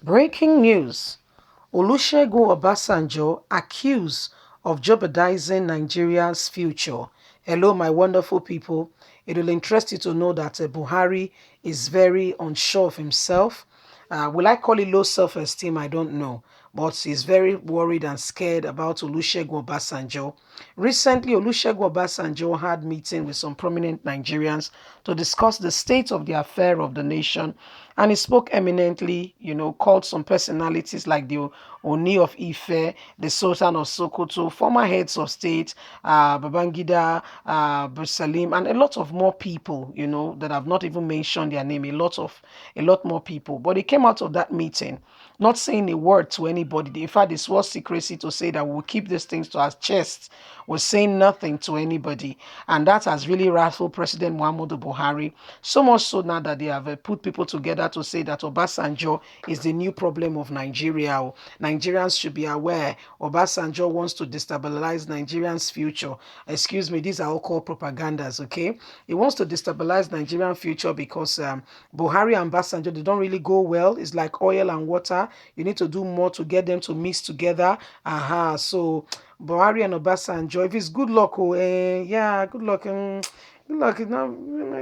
Breaking news. Olusegun Obasanjo accused of jeopardizing Nigeria's future. Hello, my wonderful people. It will interest you to know that Buhari is very unsure of himself. Will I call it low self-esteem? I don't know. But he's very worried and scared about Olusegun Obasanjo. Recently, Olusegun Obasanjo had meeting with some prominent Nigerians to discuss the state of the affair of the nation. And he spoke eminently, called some personalities like the Oni of Ife, the Sultan of Sokoto, former heads of state, Babangida, Salim, and a lot of more people, that have not even mentioned their name, a lot more people. But he came out of that meeting not saying a word to anybody. In fact, it was secrecy to say that we'll keep these things to our chest. We're saying nothing to anybody. And that has really rattled President Muhammadu Buhari. So much so now that they have put people together to say that Obasanjo is the new problem of Nigeria. Nigerians should be aware. Obasanjo wants to destabilize Nigerians' future. Excuse me, these are all called propagandas, okay? He wants to destabilize Nigerian future because Buhari and Obasanjo, they don't really go well. It's like oil and water. You need to do more to get them to mix together. So Buhari and Obasanjo, if it's good luck, yeah, good luck. Good luck,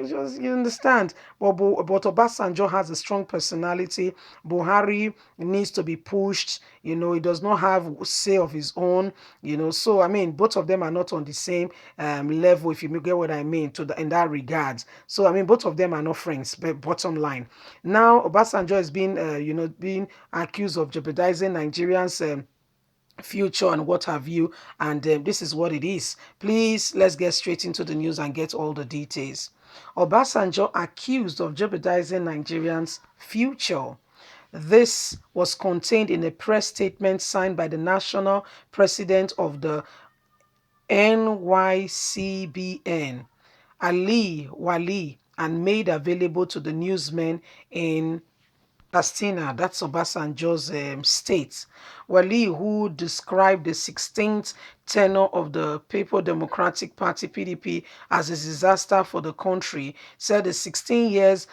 just you understand. But Obasanjo has a strong personality. Buhari needs to be pushed. He does not have say of his own. So I mean, both of them are not on the same level. If you get what I mean, in that regard. So I mean, both of them are not friends. But bottom line, now Obasanjo is being accused of jeopardizing Nigerians. Future and what have you, and this is what it is. Please, let's get straight into the news and get all the details. Obasanjo accused of jeopardizing Nigerians' future. This was contained in a press statement signed by the national president of the NYCBN, Ali Wali, and made available to the newsmen in Castina, that's Obasanjo's state. Wali, who described the 16th tenure of the People Democratic Party (PDP) as a disaster for the country, said the 16 years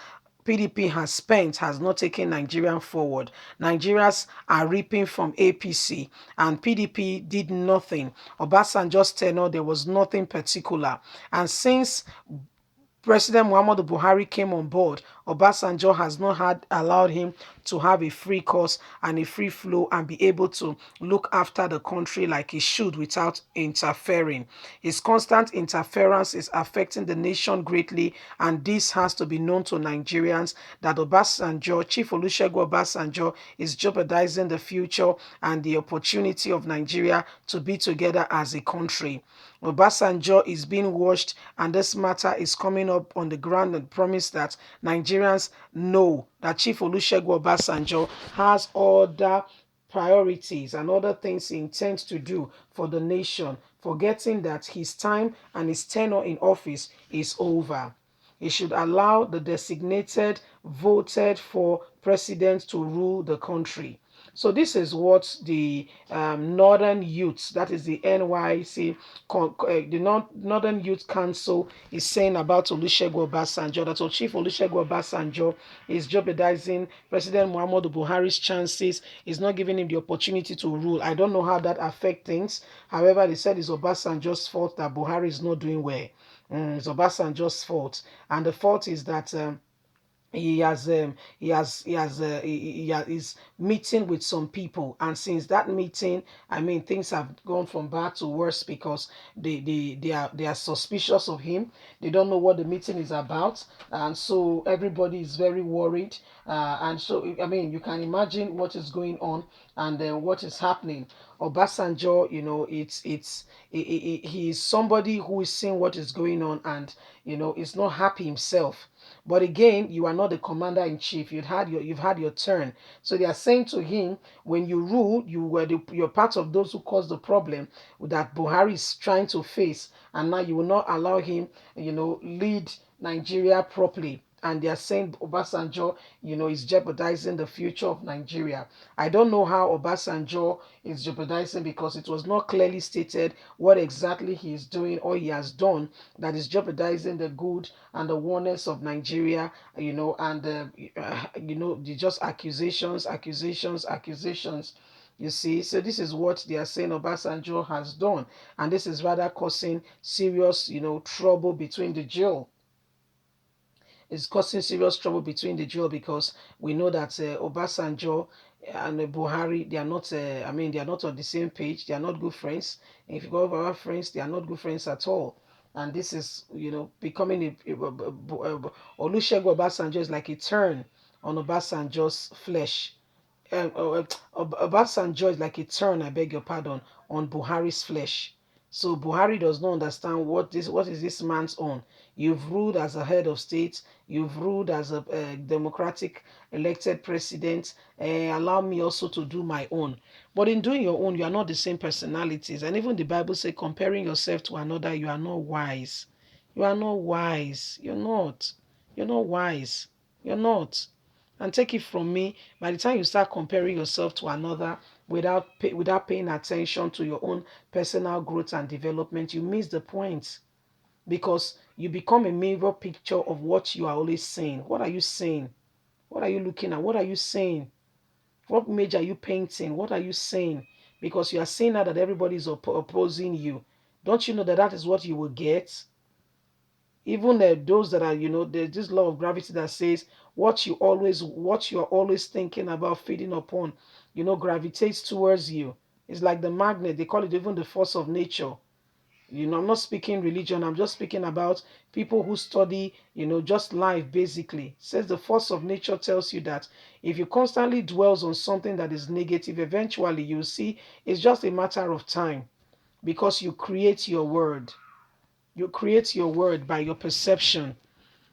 PDP has not taken Nigeria forward. Nigerians are reaping from APC, and PDP did nothing. Obasanjo's tenure, there was nothing particular. And since President Muhammadu Buhari came on board, Obasanjo has not allowed him to have a free course and a free flow and be able to look after the country like he should without interfering. His constant interference is affecting the nation greatly, and this has to be known to Nigerians that Chief Olusegun Obasanjo, is jeopardizing the future and the opportunity of Nigeria to be together as a country. Obasanjo is being watched, and this matter is coming up on the ground and promise that Nigerians know that Chief Olusegun Obasanjo has other priorities and other things he intends to do for the nation, forgetting that his time and his tenure in office is over. He should allow the designated, voted for president to rule the country. So this is what the Northern Youths, that is the NYC, the Northern Youth Council, is saying about Olusegun Obasanjo. That Chief Olusegun Obasanjo is jeopardizing President Muhammadu Buhari's chances. Is not giving him the opportunity to rule. I don't know how that affects things. However, they said it's Obasanjo's fault that Buhari is not doing well. It's Obasanjo's fault, and the fault is that. He's meeting with some people, and since that meeting, I mean, things have gone from bad to worse because they are suspicious of him. They don't know what the meeting is about, and so everybody is very worried. And so I mean, you can imagine what is going on and what is happening. Obasanjo, he is somebody who is seeing what is going on, and is not happy himself. But again, you are not the commander in chief. You've had your turn. So they are saying to him, when you ruled, you're part of those who caused the problem that Buhari is trying to face, and now you will not allow him, lead Nigeria properly. and they are saying Obasanjo, is jeopardizing the future of Nigeria. I don't know how Obasanjo is jeopardizing, because it was not clearly stated what exactly he is doing or he has done that is jeopardizing the good and the oneness of Nigeria, and just accusations, accusations, accusations. You see, so this is what they are saying Obasanjo has done, and this is rather causing serious, trouble between the jail. It's causing serious trouble between the jail, because we know that Obasanjo and Buhari, they are not. They are not on the same page. They are not good friends. And if you go over our friends, they are not good friends at all. And this is, becoming Olusegun Obasanjo is like a turn on Obasanjo's flesh. Obasanjo is like a turn, I beg your pardon, on Buhari's flesh. So Buhari does not understand what is this man's own. You've ruled as a head of state. You've ruled as a democratic elected president. Allow me also to do my own. But in doing your own, you are not the same personalities. And even the Bible says, comparing yourself to another, you are not wise. You are not wise. You're not. You're not wise. You're not. And take it from me, by the time you start comparing yourself to another without paying attention to your own personal growth and development, you miss the point, because you become a mirror picture of what you are always saying. What are you saying? What are you looking at? What are you saying? What image are you painting? What are you saying? Because you are saying now that everybody is opposing you. Don't you know that that is what you will get? Even those that are, there's this law of gravity that says what you're always thinking about, feeding upon, gravitates towards you. It's like the magnet. They call it even the force of nature. I'm not speaking religion. I'm just speaking about people who study, just life basically. It says the force of nature tells you that if you constantly dwells on something that is negative, eventually you see it's just a matter of time, because you create your word. You create your word by your perception,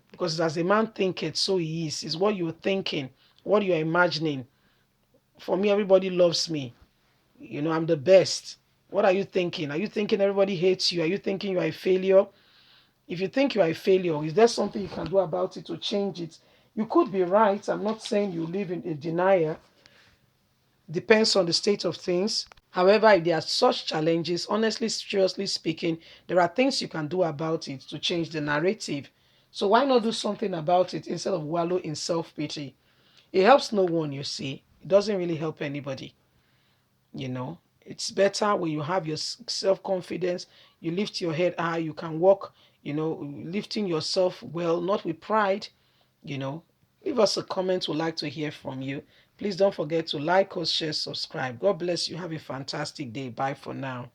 because as a man thinketh, so he is. It's what you're thinking, what you're imagining. For me, everybody loves me. I'm the best. What are you thinking? Are you thinking everybody hates you? Are you thinking you are a failure? If you think you are a failure, is there something you can do about it to change it? You could be right. I'm not saying you live in a denial. Depends on the state of things. However, if there are such challenges, honestly, seriously speaking, there are things you can do about it to change the narrative. So why not do something about it instead of wallow in self-pity? It helps no one, you see. It doesn't really help anybody, It's better when you have your self-confidence, you lift your head high, you can walk, lifting yourself well, not with pride, you know. Leave us a comment. We'd like to hear from you. Please don't forget to like us, share, subscribe. God bless you. Have a fantastic day. Bye for now.